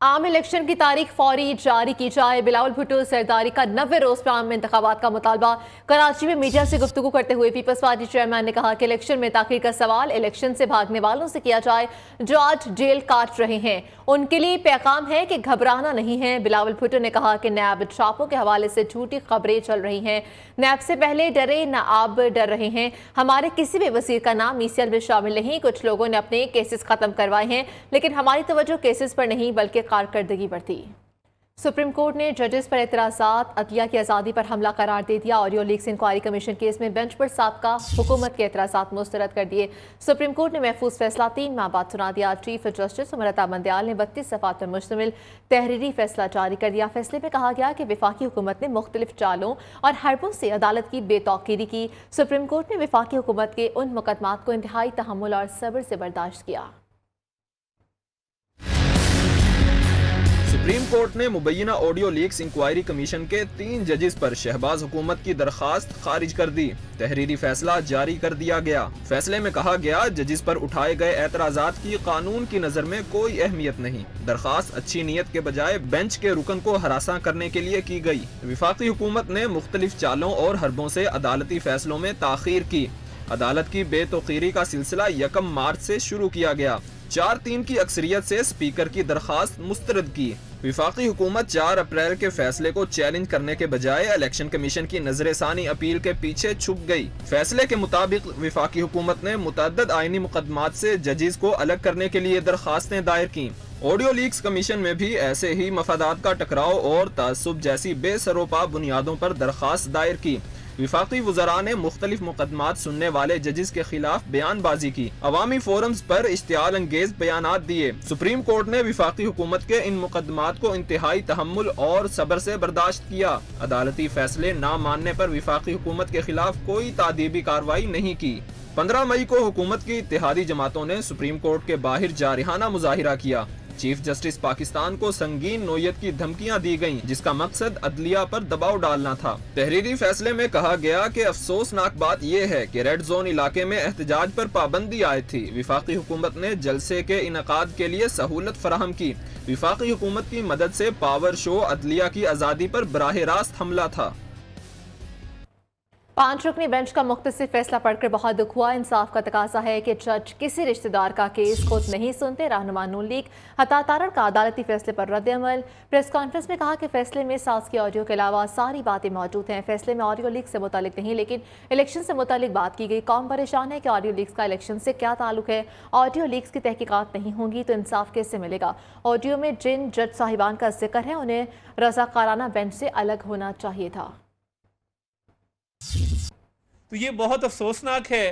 आम इलेक्शन की तारीख फौरी जारी की जाए। बिलावल भुट्टो सरदारी का 90 रोज पर आम इंतखाबात का मुतालबा। कराची में मीडिया से गुफ्तगू करते हुए पीपल्स पार्टी चेयरमैन ने कहा कि इलेक्शन में ताखीर का सवाल इलेक्शन से भागने वालों से किया जाए जो आज जेल काट रहे हैं। उनके लिए पैगाम है कि घबराना नहीं है। बिलावल भुट्टो ने कहा कि नैब छापों के हवाले से झूठी खबरें चल रही हैं। नैब से पहले डरे न आप डर रहे हैं। हमारे किसी भी वजीर का नाम ईसीएल में शामिल नहीं। कुछ लोगों ने अपने केसेस खत्म करवाए हैं, लेकिन हमारी तवज्जो केसेस पर नहीं बल्कि कारकर्दगी पर थी। सुप्रीम कोर्ट ने जजेस पर एतराज़ात अदलिया की आज़ादी पर हमला करार दे दिया। Audio leaks inquiry commission case में बेंच पर साबका हुकूमत के एतराज़ात मुस्तरद कर दिए। सुप्रीम कोर्ट ने महफूज फैसला 3 माह बाद सुना दिया। चीफ जस्टिस अमृता बंदयाल ने 32 सफ़ात पर मुश्तमिल तहरीरी फैसला जारी कर दिया। फैसले में कहा गया कि विफाकी हुकूमत ने मुख्तलिफ चालों और हरबों से अदालत की बेतौकीरी की। सुप्रीम कोर्ट ने विफाकी हुकूमत के उन मुकदमात को इंतहाई तहम्मुल और सब्र से बर्दाश्त किया। सुप्रीम कोर्ट ने मुबैना ऑडियो लीक्स इंक्वायरी कमीशन के 3 जजेस पर शहबाज हुकूमत की दरखास्त खारिज कर दी। तहरीरी फैसला जारी कर दिया गया। फैसले में कहा गया जजेस पर उठाए गए एतराजात की कानून की नजर में कोई अहमियत नहीं। दरखास्त अच्छी नीयत के बजाय बेंच के रुकन को हरासा करने के लिए की गई। विफाकी हुकूमत ने मुख्तलिफ चालों और हरबों से अदालती फैसलों में ताखीर की। अदालत की बेतौकीरी का सिलसिला 1 मार्च से शुरू किया गया। 4-3 की अक्सरियत से स्पीकर की दरखास्त मुस्तरद की। विफाकी हुकूमत 4 अप्रैल के फैसले को चैलेंज करने के बजाय इलेक्शन कमीशन की नजरसानी अपील के पीछे छुप गई। फैसले के मुताबिक विफाकी हुकूमत ने मुतअद्दिद आईनी मुकदमात से जजेस को अलग करने के लिए दरखास्तें दायर की। ऑडियो लीक्स कमीशन में भी ऐसे ही मफादात का टकराव और तासुब जैसी बेसरोपा बुनियादों पर दरखास्त दायर की। विफाकी वज़रा ने मुख्तलिफ मुकदमात सुनने वाले जजेस के खिलाफ बयानबाजी की। अवामी फोरम्स पर इश्तियाल अंगेज बयानात दिए। सुप्रीम कोर्ट ने विफाकी हुकूमत के इन मुकदमात को इंतहाई तहम्मुल और सब्र से बर्दाश्त किया। अदालती फैसले न मानने पर विफाकी हुकूमत के खिलाफ कोई तादीबी कार्रवाई नहीं की। 15 मई को हुकूमत की इत्तेहादी जमातों ने सुप्रीम कोर्ट के बाहर जारहाना मुजाहिरा किया। चीफ जस्टिस पाकिस्तान को संगीन नोयत की धमकियां दी गईं, जिसका मकसद अदलिया पर दबाव डालना था। तहरीरी फैसले में कहा गया कि अफसोसनाक बात यह है कि रेड जोन इलाके में एहतजाज पर पाबंदी आयद थी। विफाकी हुकूमत ने जलसे के इनकाद के लिए सहूलत फराहम की। विफाकी हुकूमत की मदद से पावर शो अदलिया की आज़ादी पर बराह रास्त हमला था। 5 रुकनी बेंच का मुख्तसर फैसला पढ़कर बहुत दुख हुआ। इंसाफ का तकाजा है कि जज किसी रिश्तेदार का केस खुद नहीं सुनते। रहनुमा नून लीग हता तारण का अदालती फैसले पर रद्द-ए-अमल। प्रेस कॉन्फ्रेंस में कहा कि फैसले में साज की ऑडियो के अलावा सारी बातें मौजूद हैं। फैसले में ऑडियो लीक से मुतालिक नहीं, लेकिन इलेक्शन से मुतालिक बात की गई। कौम परेशान है कि ऑडियो लीक्स का इलेक्शन से क्या ताल्लुक है। ऑडियो लीक्स की तहकीकात नहीं होंगी तो इंसाफ कैसे मिलेगा। ऑडियो में जिन जज साहिबान का जिक्र है उन्हें रज़ाकाराना बेंच से अलग होना चाहिए था। तो ये बहुत अफसोसनाक है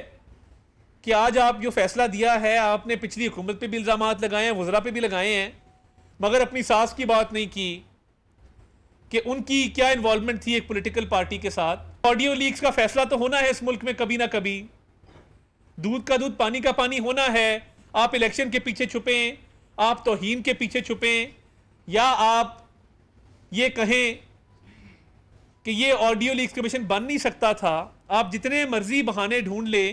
कि आज आप जो फैसला दिया है, आपने पिछली हुकूमत पे भी इल्ज़ामात लगाए हैं, वज़रा पे भी लगाए हैं, मगर अपनी सास की बात नहीं की कि उनकी क्या इन्वॉल्वमेंट थी एक पॉलिटिकल पार्टी के साथ। ऑडियो लीक्स का फैसला तो होना है इस मुल्क में कभी ना कभी। दूध का दूध पानी का पानी होना है। आप इलेक्शन के पीछे छुपें, आप तौहीन के पीछे छुपें, या आप ये कहें कि ये ऑडियो लीक्स कमीशन बन नहीं सकता था। आप जितने मर्जी बहाने ढूंढ ले,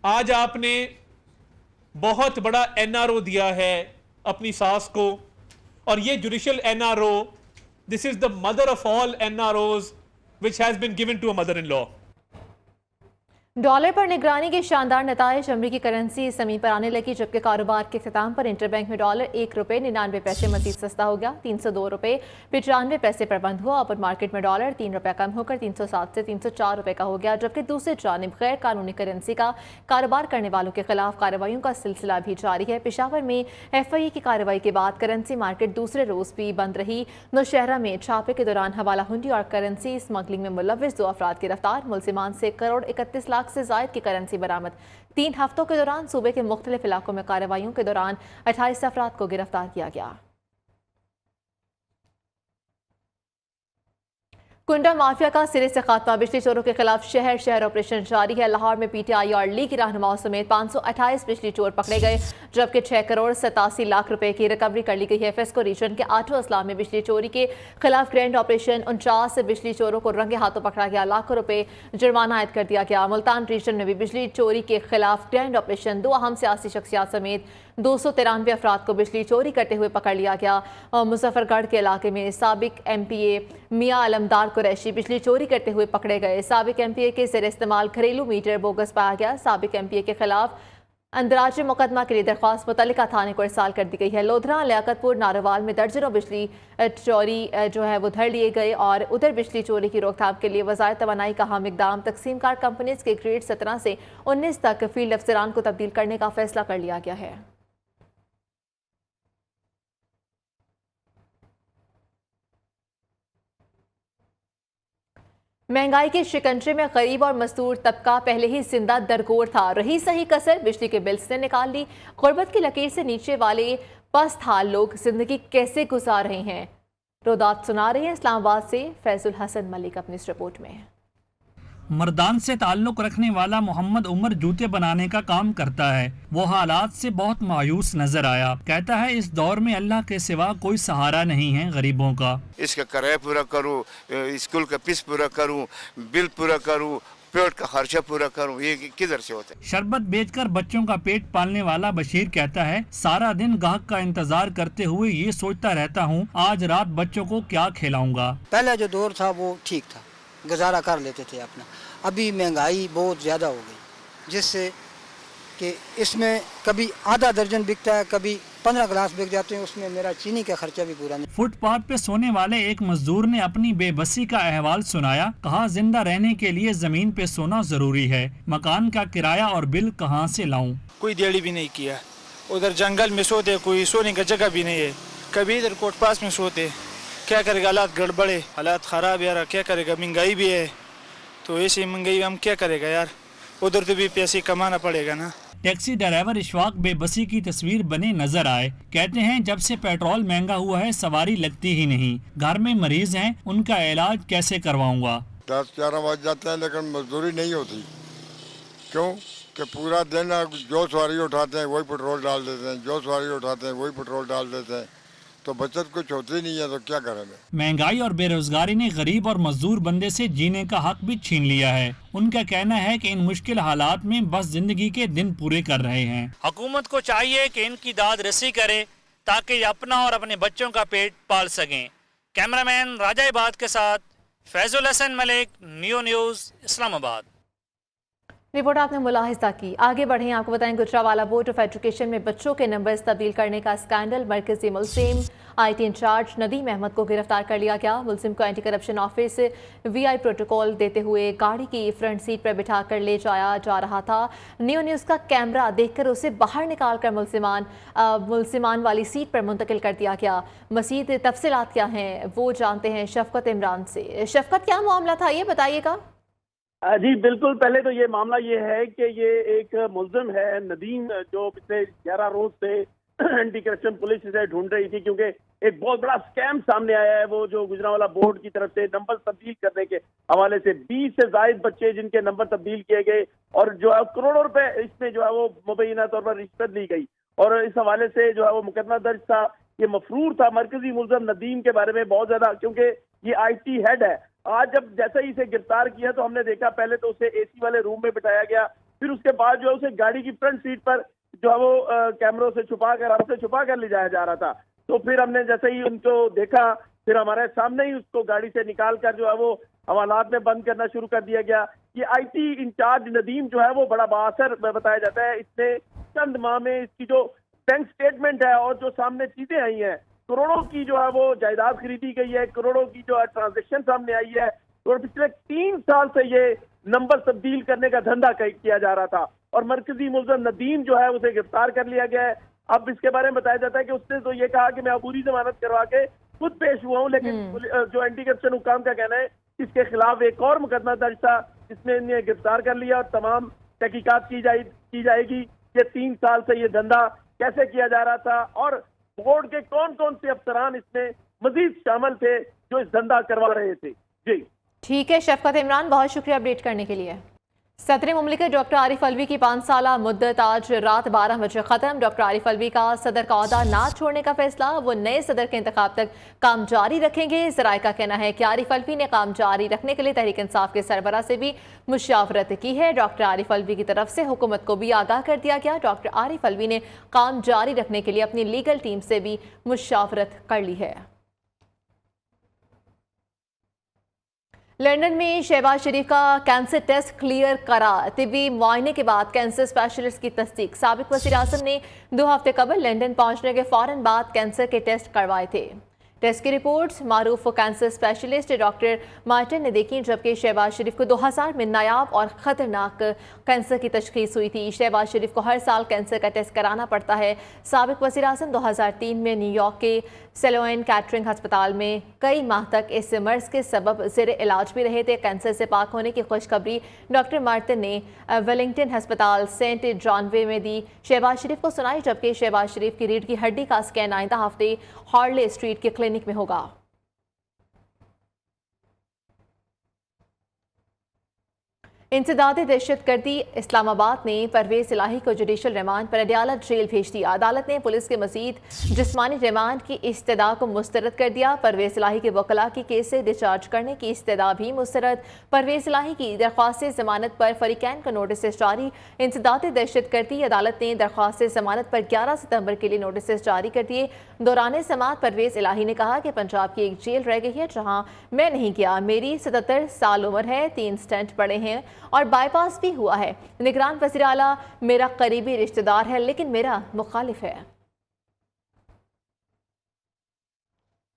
आज आपने बहुत बड़ा एनआरओ दिया है अपनी सास को, और ये judicial NRO, this is the mother of all NROs which has been given to a mother in law. Dollar पर निगरानी के शानदार नताइज। अमरीकी करेंसी ज़मीन पर आने लगी, जबकि कारोबार के अख्ताम पर इंटरबैंक में डॉलर 1 रुपये 99 पैसे मजीद सस्ता हो गया। 302 रुपये 95 पैसे पर बंद हुआ। ओपन मार्केट में डॉलर 3 रुपये कम होकर 307 से 304 रुपये का हो गया। जबकि दूसरी जानिब गैर कानूनी करेंसी का कारोबार करने वालों के खिलाफ कार्रवाइयों का सिलसिला भी जारी है। पेशावर में FIA की कार्रवाई के बाद करेंसी मार्केट दूसरे रोज भी बंद रही। नौशहरा में छापे के दौरान हवाला हुंडी और करेंसी स्मगलिंग में मुलविस 2 अफराद गिरफ्तार। मुलजिमान से करोड़ 31 लाख से जायद की करेंसी बरामद। 3 हफ्तों के दौरान सूबे के मुख्तलिफ इलाकों में कार्रवाइयों के दौरान 28 अफराद को गिरफ्तार किया गया। कुंडा माफिया का सिरे से खात्मा। बिजली चोरों के खिलाफ शहर शहर ऑपरेशन जारी है। लाहौर में PTI और लीग की रहनुमाओं समेत 528 बिजली चोर पकड़े गए, जबकि 6 करोड़ 87 लाख रुपए की रिकवरी कर ली गई है। फेस्को रीजन के 8 अजला में बिजली चोरी के खिलाफ ग्रैंड ऑपरेशन। 49 बिजली चोरों को रंगे हाथों पकड़ा गया। लाखों रुपए जुर्माना आयद कर दिया गया। मुल्तान रीजन में भी बिजली चोरी के खिलाफ ग्रैंड ऑपरेशन। 2 अहम सियासी शख्सियात समेत 293 अफराद को बिजली चोरी करते हुए पकड़ लिया गया। और मुजफ्फरगढ़ के इलाके में साबिक MPA मियां अलमदार कुरैशी बिजली चोरी करते हुए पकड़े गए। साबिक MPA के ज़ेर इस्तेमाल घरेलू मीटर बोगस पाया गया। साबिक MPA के खिलाफ अंदराज मुकदमा के लिए दरख्वास्त मुतल्लिका थाने को इरसाल कर दी गई है। लोधरा, लियाकतपुर, नारोवाल में दर्जनों बिजली चोरी जो है वो धर लिए गए और उधर बिजली चोरी की रोकथाम के लिए वज़ारत तवानाई का अहम इक़दाम। तकसीम कार कंपनीज के ग्रेड 17 से 19 तक फील्ड अफसरान को तब्दील करने का फैसला कर लिया गया है। महंगाई के शिकंजे में गरीब और मजदूर तबका पहले ही जिंदा दरगोर था। रही सही कसर बिजली के बिल से निकाल ली। गुर्बत की लकीर से नीचे वाले पस्त हाल लोग जिंदगी कैसे गुजार रहे हैं, रोदात सुना रहे हैं इस्लामाबाद से फैजुल हसन मलिक अपनी इस रिपोर्ट में। मर्दान से ताल्लुक रखने वाला मोहम्मद उमर जूते बनाने का काम करता है। वो हालात से बहुत मायूस नजर आया। कहता है इस दौर में अल्लाह के सिवा कोई सहारा नहीं है गरीबों का। इसका किराया पूरा करूँ, स्कूल का फीस पूरा करूँ, बिल पूरा करूँ, पेट का खर्चा पूरा करूँ, ये किधर से होता है। शरबत बेचकर बच्चों का पेट पालने वाला बशीर कहता है सारा दिन गाहक का इंतजार करते हुए ये सोचता रहता हूँ आज रात बच्चों को क्या खिलाऊंगा। पहले जो दौर था वो ठीक था, गुजारा कर लेते थे अपना। अभी महंगाई बहुत ज़्यादा हो गई जिससे कि इसमें कभी आधा दर्जन बिकता है, कभी 15 गिलास बिक जाते हैं, उसमें मेरा चीनी का खर्चा भी पूरा नहीं। फुटपाथ पे सोने वाले एक मजदूर ने अपनी बेबसी का अहवाल सुनाया। कहा जिंदा रहने के लिए जमीन पे सोना जरूरी है, मकान का किराया और बिल कहाँ से लाऊं। कोई दिहाड़ी भी नहीं किया, उधर जंगल में सोते, कोई सोने का जगह भी नहीं है, कभी इधर कोट पास में सोते। क्या करेगा, हालात गड़बड़े, हालात ख़राब यार, क्या करेगा, महंगाई भी है तो ऐसी महंगाई हम क्या करेगा यार, उधर तो भी पैसे कमाना पड़ेगा ना। टैक्सी ड्राइवर इशफाक बेबसी की तस्वीर बने नजर आए। कहते हैं जब से पेट्रोल महंगा हुआ है सवारी लगती ही नहीं। घर में मरीज हैं, उनका इलाज कैसे करवाऊंगा। 10-11 बज जाते हैं लेकिन मजदूरी नहीं होती। क्यों कि पूरा दिन जो सवारी उठाते हैं वही पेट्रोल डाल देते हैं, जो सवारी उठाते हैं वही पेट्रोल डाल देते हैं, तो बचत कुछ होती नहीं है, तो क्या करेंगे। महंगाई और बेरोजगारी ने गरीब और मजदूर बंदे से जीने का हक भी छीन लिया है। उनका कहना है कि इन मुश्किल हालात में बस जिंदगी के दिन पूरे कर रहे हैं। हुकूमत को चाहिए कि इनकी दाद रसी करे ताकि अपना और अपने बच्चों का पेट पाल सकें। कैमरामैन राजा इबाद के साथ Faizul Hasan Malik, Neo News, Islamabad. Report आपने मुलाहिजा की। आगे बढ़ें, आपको बताएं गुजरावाला बोर्ड ऑफ एजुकेशन में बच्चों के नंबर्स तब्दील करने का स्कैंडल। मरकजी मुलजिम IT इंचार्ज नदीम अहमद को गिरफ्तार कर लिया गया। मुलजिम को anti corruption office VI protocol देते हुए गाड़ी की फ्रंट सीट पर बिठा कर ले जाया जा रहा था। नियो न्यूज़ का कैमरा देखकर उसे बाहर निकाल कर मुलजिमान वाली सीट पर मुंतकिल कर दिया गया। मज़ीद तफसीलात क्या हैं वो जानते हैं शफकत इमरान से। शफकत, क्या मामला था ये बताइएगा। जी बिल्कुल, पहले तो ये मामला ये है कि ये एक मुलजिम है नदीम, जो पिछले 11 रोज से एंटी करप्शन पुलिस इसे ढूंढ रही थी क्योंकि एक बहुत बड़ा स्कैम सामने आया है। वो जो गुजरांवाला बोर्ड की तरफ से नंबर तब्दील करने के हवाले से 20 से ज्यादा बच्चे जिनके नंबर तब्दील किए गए और जो है करोड़ों रुपए इसमें जो है वो मुबैना तौर पर रिश्वत ली गई और इस हवाले से जो है वो मुकदमा दर्ज था। ये मफरूर था मरकजी मुलजिम नदीम के बारे में बहुत ज्यादा, क्योंकि ये IT हेड है। आज जब जैसे ही इसे गिरफ्तार किया तो हमने देखा पहले तो उसे AC वाले रूम में बिठाया गया, फिर उसके बाद जो है उसे गाड़ी की फ्रंट सीट पर जो है वो कैमरों से छुपा कर हमसे छुपा कर ले जाया जा रहा था। तो फिर हमने जैसे ही उनको देखा फिर हमारे सामने ही उसको गाड़ी से निकाल कर जो है वो हवालात में बंद करना शुरू कर दिया गया। ये IT इंचार्ज नदीम जो है वो बड़ा बाअसर बताया जाता है। इसने चंद माह में इसकी जो बैंक स्टेटमेंट है और जो सामने चीजें आई हैं, करोड़ों की जो है वो जायदाद खरीदी गई है, करोड़ों की जो है ट्रांजैक्शन सामने आई है और पिछले 3 साल से ये नंबर तब्दील करने का धंधा किया जा रहा था और मरकजी मुलजिम नदीम जो है उसे गिरफ्तार कर लिया गया है। अब इसके बारे में बताया जाता है कि उसने तो ये कहा कि मैं अबूरी जमानत करवा के खुद पेश हुआ हूँ, लेकिन जो एंटी करप्शन हुकाम का कहना है इसके खिलाफ एक और मुकदमा दर्ज था जिसमें इन्हें गिरफ्तार कर लिया और तमाम तहकीकात की जाएगी कि 3 साल से ये धंधा कैसे किया जा रहा था और बोर्ड के कौन कौन से अफसरान इसमें मजीद शामिल थे जो इस धंधा करवा रहे थे। जी ठीक है शफकत इमरान, बहुत शुक्रिया अपडेट करने के लिए। सदर मुमलिकत डॉक्टर आरिफ अलवी की 5 साला मुद्दत आज रात 12 बजे खत्म। डॉक्टर आरिफ अलवी का सदर का ओहदा ना छोड़ने का फैसला, वो नए सदर के इंतखाब तक काम जारी रखेंगे। ज़राए का कहना है कि आरिफ अलवी ने काम जारी रखने के लिए तहरीक इंसाफ के सरबराह से भी मुशावरत की है। डॉक्टर आरिफ अलवी की तरफ से हुकूमत को भी आगाह कर दिया गया। डॉक्टर आरिफ अलवी ने काम जारी रखने के लिए अपनी लीगल टीम से भी मुशावरत कर ली है। लंदन में शहबाज शरीफ का कैंसर टेस्ट क्लियर करा। तिब्बी मुआयने के बाद कैंसर स्पेशलिस्ट की तस्दीक। साबिक वज़ीर आज़म ने 2 हफ्ते कबल लंदन पहुंचने के फौरन बाद कैंसर के टेस्ट करवाए थे। टेस्ट की रिपोर्ट्स मारूफ कैंसर स्पेशलिस्ट डॉक्टर मार्टिन ने देखी, जबकि शहबाज शरीफ को 2000 में नायाब और ख़तरनाक कैंसर की तशख़ीस हुई थी। शहबाज शरीफ को हर साल कैंसर का टेस्ट कराना पड़ता है। साबिक वज़ीर आज़म 2003 में न्यूयॉर्क के सेलोइन कैटरिंग अस्पताल में कई माह तक इस मर्ज के सबब ज़ेर इलाज भी रहे थे। कैंसर से पाक होने की खुशखबरी डॉक्टर मार्टिन ने वेलिंगटन अस्पताल सेंट जॉनवे में दी। शहबाज शरीफ को सुनाई, जबकि शहबाज शरीफ की रीढ़ की हड्डी का स्कैन आइंदा हफ्ते हॉर्ले स्ट्रीट के क्लिनिक में होगा। इंसदाद दहशतगर्दी इस्लामाबाद ने परवेज इलाही को जुडिशल रिमांड पर अदालत जेल भेज दिया। अदालत ने पुलिस के मजीद जिस्मानी रिमांड की इस्तदा को मुस्तरद कर दिया। परवेज इलाही के वकला की केस से डिस्चार्ज करने की इस्तदा भी मुस्तरद। परवेज इलाही की दरख्वास्त जमानत पर फरीकैन को नोटिस जारी। इंसदाद दहशतगर्दी अदालत ने दरख्वास्त जमानत पर 11 सितंबर के लिए नोटिस जारी कर दिए। दौरान समाअत परवेज इलाही ने कहा कि पंजाब की एक जेल रह गई है जहाँ मैं नहीं गया। मेरी 77 साल उम्र है, 3 स्टेंट पड़े हैं और बाईपास भी हुआ है। निगरान वज़ीर आला मेरा करीबी रिश्तेदार है, लेकिन मेरा मुखालिफ है।